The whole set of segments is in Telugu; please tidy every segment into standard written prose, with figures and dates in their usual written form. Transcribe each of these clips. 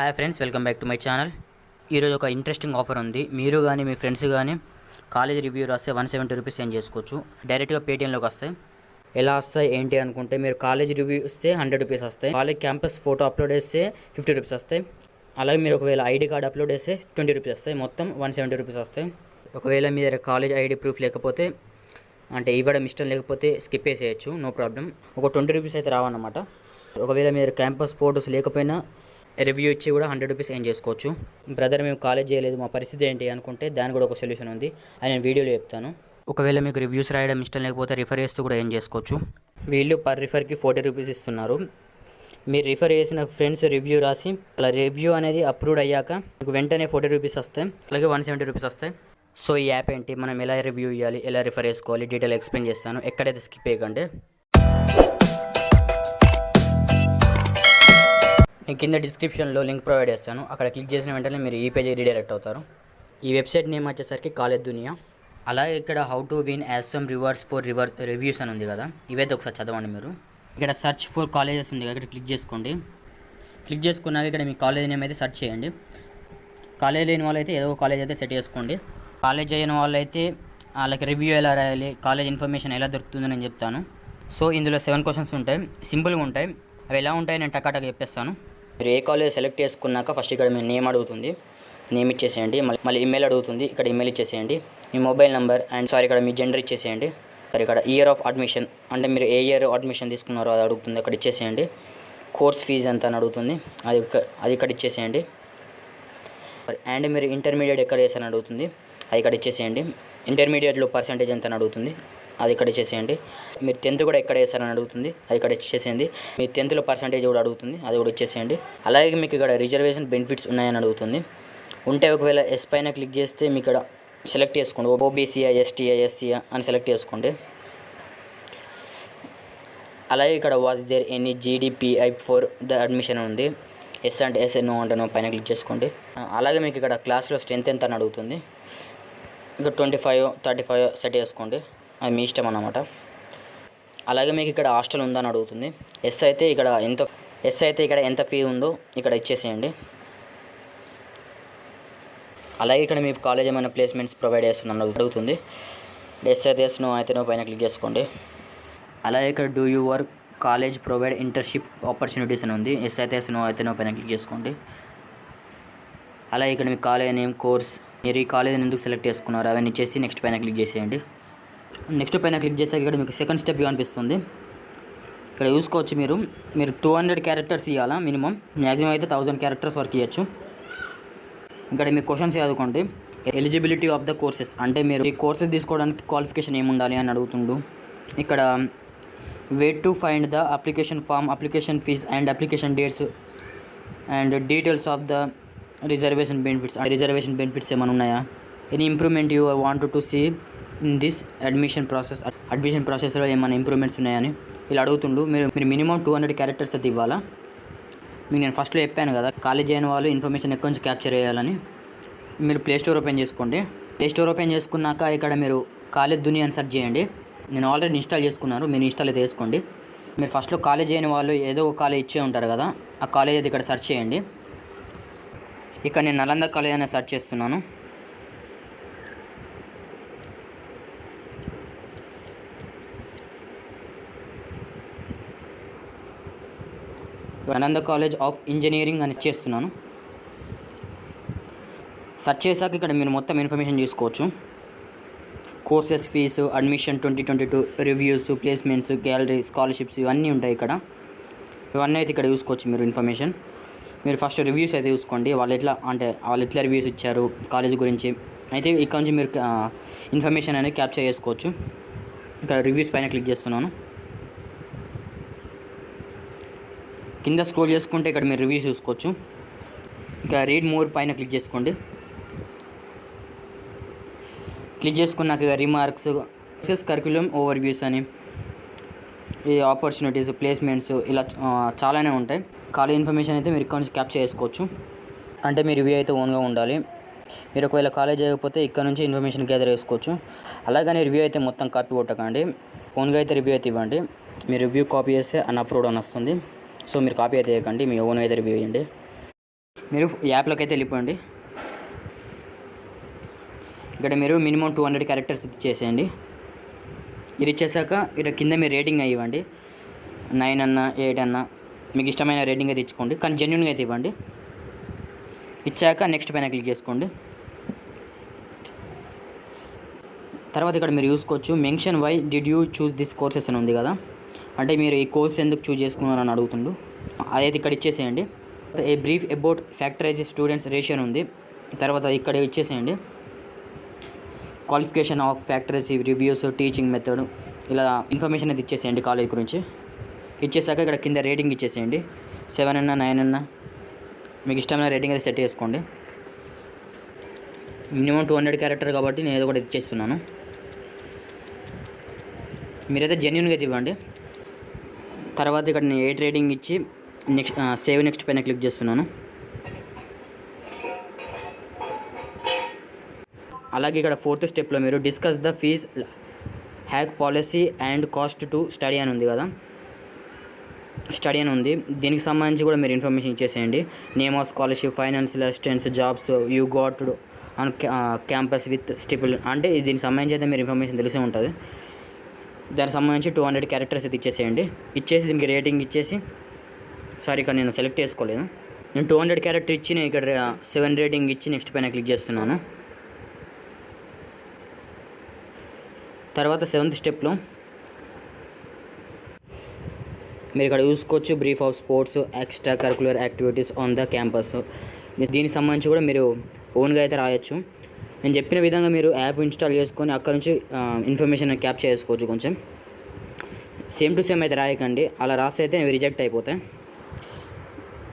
Hi friends, welcome back to my channel. ఈరోజు ఒక ఇంట్రెస్టింగ్ ఆఫర్ ఉంది. మీరు కానీ మీ ఫ్రెండ్స్ కానీ కాలేజ్ రివ్యూ రాస్తే 170 రూపీస్ సెండ్ చేసుకోవచ్చు. డైరెక్ట్గా పేటీఎంలోకి వస్తాయి. ఎలా వస్తాయి ఏంటి అనుకుంటే, మీరు కాలేజ్ రివ్యూ ఇస్తే 100 రూపీస్ వస్తాయి. కాలేజ్ క్యాంపస్ ఫోటో అప్లోడ్ చేస్తే 50 రూపీస్ వస్తాయి. అలాగే మీరు ఒకవేళ ఐడి కార్డ్ అప్లోడ్ చేస్తే 20 రూపీస్ వస్తాయి. మొత్తం 170 రూపీస్ వస్తాయి. ఒకవేళ మీ దగ్గర కాలేజ్ ఐడి ప్రూఫ్ లేకపోతే, అంటే ఇవ్వడం ఇష్టం లేకపోతే స్కిప్ చేసేయచ్చు, నో ప్రాబ్లం. ఒక 20 రూపీస్ అయితే రావన్నమాట. ఒకవేళ మీరు క్యాంపస్ ఫోటోస్ లేకపోయినా రివ్యూ ఇచ్చి కూడా 100 రూపీస్ ఏం చేసుకోవచ్చు. బ్రదర్, మేము కాలేజ్ చేయలేదు, మా పరిస్థితి ఏంటి అనుకుంటే దానికి కూడా ఒక సొల్యూషన్ ఉంది, అది నేను వీడియోలో చెప్తాను. ఒకవేళ మీకు రివ్యూస్ రాయడం ఇష్టం లేకపోతే రిఫర్ చేస్తూ కూడా ఏం చేసుకోవచ్చు. వీళ్ళు పర్ రిఫర్కి 40 రూపీస్ ఇస్తున్నారు. మీరు రిఫర్ చేసిన ఫ్రెండ్స్ రివ్యూ రాసి అలా రివ్యూ అనేది అప్రూవ్ అయ్యాక మీకు వెంటనే 40 రూపీస్ వస్తాయి. అలాగే 170 రూపీస్ వస్తాయి. సో ఈ యాప్ ఏంటి, మనం ఎలా రివ్యూ ఇవ్వాలి, ఎలా రిఫర్ చేసుకోవాలి, డీటెయిల్ ఎక్స్ప్లెయిన్ చేస్తాను. ఎక్కడైతే స్కిప్ చేయకండి. నేను కింద డిస్క్రిప్షన్లో లింక్ ప్రొవైడ్ చేస్తాను. అక్కడ క్లిక్ చేసిన వెంటనే మీరు ఈ పేజీ రీడైరెక్ట్ అవుతారు. ఈ వెబ్సైట్ నేమ్ వచ్చేసరికి కాలేజ్ దునియా. అలాగే ఇక్కడ how to win as some rewards for reviews అని ఉంది కదా, ఇవైతే ఒకసారి చదవండి మీరు. ఇక్కడ సర్చ్ ఫర్ కాలేజెస్ ఉంది కదా, ఇక్కడ క్లిక్ చేసుకోండి. క్లిక్ చేసుకున్నాక ఇక్కడ మీ కాలేజ్ నేమ్ అయితే సెర్చ్ చేయండి. కాలేజ్ లేని వాళ్ళైతే ఏదో ఒక కాలేజ్ అయితే సెట్ చేసుకోండి. కాలేజ్ అయిన వాళ్ళైతే వాళ్ళకి రివ్యూ ఎలా రాయాలి, కాలేజ్ ఇన్ఫర్మేషన్ ఎలా దొరుకుతుందని నేను చెప్తాను. సో ఇందులో 7 క్వశ్చన్స్ ఉంటాయి, సింపుల్గా ఉంటాయి. అవి ఎలా ఉంటాయి నేను టకాటక చెప్పేస్తాను. మీరు ఏ కాలేజ్ సెలెక్ట్ చేసుకున్నాక ఫస్ట్ ఇక్కడ మీ నేమ్ అడుగుతుంది, నేమ్ ఇచ్చేసేయండి. మళ్ళీ ఈమెయిల్ అడుగుతుంది, ఇక్కడ ఈమెయిల్ ఇచ్చేసేయండి. మీ మొబైల్ నెంబర్ అండ్ ఇక్కడ మీ జెండర్ ఇచ్చేసేయండి. ఇక్కడ ఇయర్ ఆఫ్ అడ్మిషన్, అంటే మీరు ఏ ఇయర్ అడ్మిషన్ తీసుకున్నారో అది అడుగుతుంది, అక్కడ ఇచ్చేసేయండి. కోర్స్ ఫీజు ఎంత అని అడుగుతుంది, అది ఇక్కడ ఇచ్చేసేయండి. అండ్ మీరు ఇంటర్మీడియట్ ఎక్కడ చేశారని అడుగుతుంది, అది ఇక్కడ ఇచ్చేసేయండి. ఇంటర్మీడియట్లో పర్సంటేజ్ ఎంత అని అడుగుతుంది, అది ఇక్కడ ఇచ్చేసేయండి. మీరు 10th కూడా ఎక్కడ వేసారని అడుగుతుంది, అది ఇక్కడ ఇచ్చేసేయండి. మీ 10thలో పర్సంటేజ్ కూడా అడుగుతుంది, అది కూడా ఇచ్చేసేయండి. అలాగే మీకు ఇక్కడ రిజర్వేషన్ బెనిఫిట్స్ ఉన్నాయని అడుగుతుంది. ఉంటే ఒకవేళ ఎస్ పైన క్లిక్ చేస్తే మీకు ఇక్కడ సెలెక్ట్ చేసుకోండి. ఓబీసీఆ, ఎస్టీఆ, ఎస్సీఆ అని సెలెక్ట్ చేసుకోండి. అలాగే ఇక్కడ was there any GDPI for the admission ఉంది. ఎస్ అంటే ఎస్, నో అంటే నో పైన క్లిక్ చేసుకోండి. అలాగే మీకు ఇక్కడ క్లాస్లో స్ట్రెంత్ ఎంత అని అడుగుతుంది. ఇక్కడ 25, 35 సెట్ చేసుకోండి, అది మీ ఇష్టం అన్నమాట. అలాగే మీకు ఇక్కడ హాస్టల్ ఉందని అడుగుతుంది. ఎస్ అయితే ఇక్కడ ఎంత ఫీ ఉందో ఇక్కడ ఇచ్చేసేయండి. అలాగే ఇక్కడ మీ కాలేజ్ ఏమైనా ప్లేస్మెంట్స్ ప్రొవైడ్ చేస్తున్నాను అడుగుతుంది. ఎస్ అయితే ఎస్, నో అయితే నో పైన క్లిక్ చేసుకోండి. అలాగే ఇక్కడ do you work college provide internship opportunities అని ఉంది. ఎస్ అయితే ఎస్, నో అయితే నో పైన క్లిక్ చేసుకోండి. అలాగే ఇక్కడ మీ కాలేజ్ నేమ్, కోర్స్, మీరు ఈ కాలేజీని ఎందుకు సెలెక్ట్ చేసుకున్నారు అవన్నీ ఇచ్చేసి నెక్స్ట్ పైన క్లిక్ చేసేయండి. నెక్స్ట్ పైన క్లిక్ చేసాక ఇక్కడ మీకు సెకండ్ స్టెప్ కనిపిస్తుంది. ఇక్కడ చూసుకోవచ్చు, మీరు 200 క్యారెక్టర్స్ ఇవ్వాలా మినిమం. మ్యాక్సిమం అయితే 1000 క్యారెక్టర్స్ వరకు ఇవ్వచ్చు. ఇక్కడ మీ క్వశ్చన్స్ చదువుకోండి. ఎలిజిబిలిటీ ఆఫ్ ద కోర్సెస్, అంటే మీరు ఈ కోర్సెస్ తీసుకోవడానికి క్వాలిఫికేషన్ ఏముండాలి అని అడుగుతుండు. ఇక్కడ way to find the application form, application fees and application dates and details of the reservation benefits ఏమైనా ఉన్నాయా, any improvement you want to see in this admission ప్రాసెస్లో ఏమైనా ఇంప్రూవ్మెంట్స్ ఉన్నాయని ఇలా అడుగుతుండు. మీరు మినిమం 200 క్యారెక్టర్స్ అయితే ఇవ్వాలా. మీకు నేను ఫస్ట్లో చెప్పాను కదా, కాలేజ్ అయిన వాళ్ళు ఇన్ఫర్మేషన్ ఎక్కడి నుంచి క్యాప్చర్ చేయాలని. మీరు ప్లే స్టోర్ ఓపెన్ చేసుకోండి. ప్లే స్టోర్ ఓపెన్ చేసుకున్నాక ఇక్కడ మీరు కాలేజ్ దునియా అని సెర్చ్ చేయండి. నేను ఆల్రెడీ ఇన్స్టాల్ చేసుకున్నాను, మీరు ఇన్స్టాల్ అయితే చేసుకోండి. మీరు ఫస్ట్లో కాలేజ్ అయిన వాళ్ళు ఏదో ఒక కాలేజ్ ఇచ్చే ఉంటారు కదా, ఆ కాలేజ్ అయితే ఇక్కడ సెర్చ్ చేయండి. ఇక్కడ నేను నలంద కాలేజ్ అని సెర్చ్ చేస్తున్నాను. నలంద కాలేజ్ ఆఫ్ ఇంజనీరింగ్ అని చేస్తున్నాను. సెర్చ్ చేశాక ఇక్కడ మీరు మొత్తం ఇన్ఫర్మేషన్ చూసుకోవచ్చు. Courses, fees, admission 2022, reviews, placements, gallery, scholarships ఇవన్నీ ఉంటాయి ఇక్కడ. ఇవన్నీ అయితే ఇక్కడ చూసుకోవచ్చు మీరు ఇన్ఫర్మేషన్. మీరు ఫస్ట్ రివ్యూస్ అయితే చూసుకోండి, వాళ్ళు ఎట్లా రివ్యూస్ ఇచ్చారు కాలేజ్ గురించి. అయితే ఇక్కడ నుంచి మీరు ఇన్ఫర్మేషన్ అనేది క్యాప్చర్ చేసుకోవచ్చు. ఇక్కడ రివ్యూస్ పైన క్లిక్ చేస్తున్నాను. కింద స్క్రోల్ చేసుకుంటే ఇక్కడ మీరు రివ్యూస్ చూసుకోవచ్చు. ఇక్కడ రీడ్ మోర్ పైన క్లిక్ చేసుకోండి. క్లిక్ చేసుకున్నాక రిమార్క్స్, కరిక్యులం ఓవర్వ్యూస్ అని, ఈ ఆపర్చునిటీస్, ప్లేస్మెంట్స్ ఇలా చాలానే ఉంటాయి. కాలేజ్ ఇన్ఫర్మేషన్ అయితే మీరు ఇక్కడ నుంచి క్యాప్చర్ చేసుకోవచ్చు. అంటే మీ రివ్యూ అయితే ఓన్గా ఉండాలి. మీరు ఒకవేళ కాలేజ్ చేయకపోతే ఇక్కడ నుంచి ఇన్ఫర్మేషన్ గ్యాదర్ చేసుకోవచ్చు. అలాగని రివ్యూ అయితే మొత్తం కాపీ కొట్టకండి, ఓన్గా అయితే రివ్యూ అయితే ఇవ్వండి. మీ రివ్యూ కాపీ చేస్తే అన్అప్రూవ్డ్ అని వస్తుంది. సో మీరు కాపీ అయితే చేయకండి, మీ ఓన్ అయితే రివ్యూ చేయండి. మీరు యాప్లోకి అయితే వెళ్ళిపోండి. ఇక్కడ మీరు మినిమం 200 క్యారెక్టర్స్ ఇచ్చేసేయండి. ఇది ఇచ్చేసాక ఇక్కడ కింద మీరు రేటింగ్ ఇవ్వండి. 9 అన్నా 8 అన్నా మీకు ఇష్టమైన రేటింగ్ అయితే ఇచ్చుకోండి, కానీ జెన్యున్గా అయితే ఇవ్వండి. ఇచ్చాక నెక్స్ట్ పైన క్లిక్ చేసుకోండి. తర్వాత ఇక్కడ మీరు చూసుకోవచ్చు mention why did you choose this courses అని ఉంది కదా, అంటే మీరు ఈ కోర్స్ ఎందుకు చూస్ చేసుకున్నారని అడుగుతుండు. అదైతే ఇక్కడ ఇచ్చేసేయండి. A brief about factorise students ratio ఉంది. తర్వాత ఇక్కడ ఇచ్చేసేయండి. Qualification of factories reviews teaching method ఇలా ఇన్ఫర్మేషన్ అయితే ఇచ్చేసేయండి కాలేజ్ గురించి. ఇచ్చేసాక ఇక్కడ కింద రేటింగ్ ఇచ్చేసేయండి. 7 అన్నా 9 అన్నా మీకు ఇష్టమైన రేటింగ్ అయితే సెట్ చేసుకోండి. మినిమం 200 క్యారెక్టర్ కాబట్టి నేను ఏదో ఒకటి ఇచ్చేస్తున్నాను. మీరైతే జెన్యున్గా అయితే ఇవ్వండి. తర్వాత ఇక్కడ నేను 8 రేటింగ్ ఇచ్చి నెక్స్ట్ సేవ్ నెక్స్ట్ పైన క్లిక్ చేస్తున్నాను. అలాగే ఇక్కడ 4th స్టెప్లో మీరు discuss the fees hike policy and cost to study అని ఉంది కదా, స్టడీ అని ఉంది. దీనికి సంబంధించి కూడా మీరు ఇన్ఫర్మేషన్ ఇచ్చేసేయండి. Name of scholarship, financial assistance, jobs you got on campus with stipend, అంటే దీనికి సంబంధించి అయితే మీరు ఇన్ఫర్మేషన్ తెలిసే ఉంటుంది. దానికి సంబంధించి 200 క్యారెక్టర్స్ అయితే ఇచ్చేసేయండి. ఇచ్చేసి దీనికి రేటింగ్ ఇచ్చేసి, ఇక్కడ నేను సెలెక్ట్ చేసుకోలేదు. నేను 200 క్యారెక్టర్ ఇచ్చి నేను ఇక్కడ 7 రేటింగ్ ఇచ్చి నెక్స్ట్ పైన క్లిక్ చేస్తున్నాను. తర్వాత 7th స్టెప్లో మీరు ఇక్కడ చూసుకోవచ్చు brief of sports extra curricular activities on the campus. దీనికి సంబంధించి కూడా మీరు ఓన్గా అయితే రాయొచ్చు. నేను చెప్పిన విధంగా మీరు యాప్ ఇన్స్టాల్ చేసుకొని అక్కడ నుంచి ఇన్ఫర్మేషన్ క్యాప్చర్ చేసుకోవచ్చు. కొంచెం సేమ్ టు సేమ్ అయితే రాయకండి, అలా రాస్తే అయితే రిజెక్ట్ అయిపోతాయి.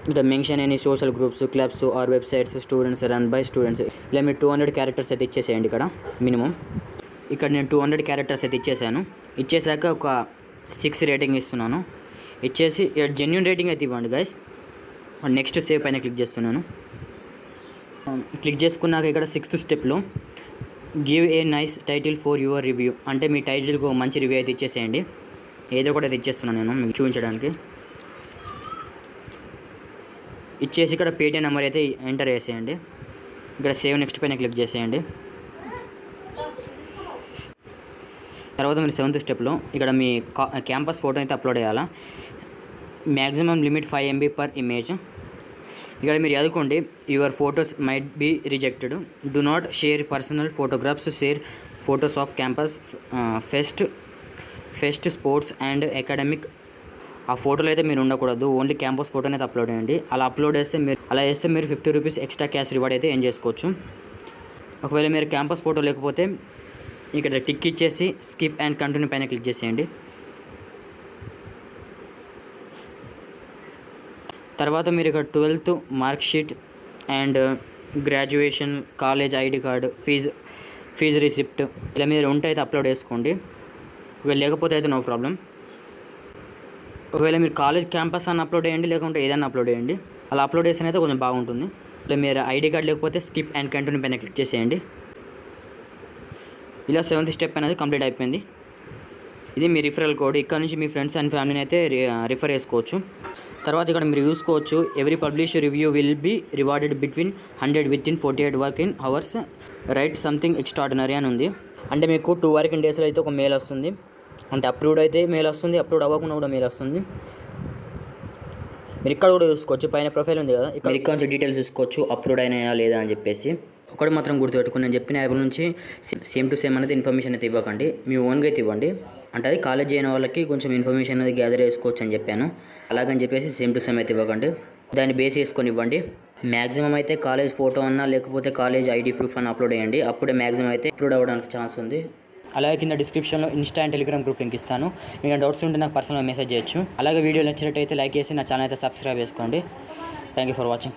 ఇక్కడ mention any social groups, clubs or websites students run by students ఇలా మీరు 200 క్యారెక్టర్స్ అయితే ఇచ్చేసేయండి. ఇక్కడ మినిమం ఇక్కడ నేను 200 క్యారెక్టర్స్ అయితే ఇచ్చేసాను. ఇచ్చేసాక ఒక 6 రేటింగ్ ఇస్తున్నాను. ఇచ్చేసి జెన్యున్ రేటింగ్ అయితే ఇవ్వండి గైస్. నెక్స్ట్ సేవ్ పైన క్లిక్ చేస్తున్నాను. క్లిక్ చేసుకున్నాక ఇక్కడ 6th స్టెప్లో give a nice title for your review, అంటే మీ టైటిల్కి మంచి రివ్యూ అయితే ఇచ్చేసేయండి. ఏదో కూడా అయితే ఇచ్చేస్తున్నాను నేను మీకు చూపించడానికి. ఇచ్చేసి ఇక్కడ పేటీఎం నెంబర్ అయితే ఎంటర్ చేసేయండి. ఇక్కడ సేవ్ నెక్స్ట్ పైన క్లిక్ చేసేయండి. తర్వాత మీరు 7th స్టెప్లో ఇక్కడ మీ క్యాంపస్ ఫోటో అయితే అప్లోడ్ చేయాలా. Maximum limit 5 MB per image. ఇక్కడ మీరు చదువుకోండి. Your photos might be rejected, do not share personal photographs, share photos of campus fest sports and academic. ఆ ఫోటోలు అయితే మీరు ఉండకూడదు, ఓన్లీ క్యాంపస్ ఫోటోని అయితే అప్లోడ్ చేయండి. అలా చేస్తే మీరు 50 రూపీస్ ఎక్స్ట్రా క్యాష్ రివార్డ్ అయితే ఏం చేసుకోవచ్చు. ఒకవేళ మీరు క్యాంపస్ ఫోటో లేకపోతే ఇక్కడ టిక్ ఇచ్చేసి స్కిప్ అండ్ కంటిన్యూ పైన క్లిక్ చేసేయండి. తర్వాత మీరు ఇక్కడ 12th mark sheet and graduation, college ID card, fees receipt ఇలా మీరు ఉంటే అయితే అప్లోడ్ చేసుకోండి. ఒకవేళ లేకపోతే అయితే నో ప్రాబ్లం. ఒకవేళ మీరు కాలేజ్ క్యాంపస్ అని అప్లోడ్ చేయండి, లేకుంటే ఏదైనా అప్లోడ్ చేయండి. అలా అప్లోడ్ చేసిన అయితే కొంచెం బాగుంటుంది. ఇలా మీరు ఐడి కార్డు లేకపోతే స్కిప్ అండ్ కంటిన్యూ పైన క్లిక్ చేసేయండి. ఇలా 7th స్టెప్ అనేది కంప్లీట్ అయిపోయింది. ఇది మీ రిఫరల్ కోడ్. ఇక్కడ నుంచి మీ ఫ్రెండ్స్ అండ్ ఫ్యామిలీని అయితే రిఫర్ చేసుకోవచ్చు. తర్వాత ఇక్కడ మీరు చూసుకోవచ్చు every publish review will be rewarded between 100 within 48 working hours, right something extraordinary అని ఉంది. అంటే మీకు 2 working daysలో అయితే ఒక మెయిల్ వస్తుంది. అంటే అప్రూవ్డ్ అయితే మెయిల్ వస్తుంది, అప్రూవ్డ్ అవ్వకుండా కూడా మెయిల్ వస్తుంది. మీరు ఇక్కడ కూడా చూసుకోవచ్చు, పైన ప్రొఫైల్ ఉంది కదా, ఇక్కడ నుంచి డీటెయిల్స్ చూసుకోవచ్చు అప్రూవ్డ్ అయినాయా లేదా అని చెప్పేసి. ఒకటి మాత్రం గుర్తుపెట్టుకుని, నేను చెప్పిన యాప్ నుంచి సేమ్ టు సేమ్ అనేది ఇన్ఫర్మేషన్ అయితే ఇవ్వకండి, మీ ఓన్గా అయితే ఇవ్వండి. అంటే అది కాలేజ్ అయిన వాళ్ళకి కొంచెం ఇన్ఫర్మేషన్ అనేది గ్యాదర్ చేసుకోవచ్చు అని చెప్పాను. అలాగని చెప్పేసి సేమ్ టు సేమ్ అయితే ఇవ్వకండి, దాన్ని బేస్ చేసుకొని ఇవ్వండి. మ్యాక్సిమం అయితే కాలేజ్ ఫోటో అన్నా లేకపోతే కాలేజ్ ఐడి ప్రూఫ్ అన్న అప్లోడ్ చేయండి, అప్పుడే మ్యాక్సిమం అయితే అప్లోడ్ అవ్వడానికి ఛాన్స్ ఉంది. అలాగే కింద డిస్క్రిప్షన్లో Insta and Telegram group link ఇస్తాను. మీకు డౌట్స్ ఉంటే నాకు పర్సనల్గా మెసేజ్ చేయొచ్చు. అలాగే వీడియో నచ్చినట్టయితే లైక్ చేసి నా ఛానల్ అయితే సబ్స్క్రైబ్ చేసుకోండి. Thank you for watching.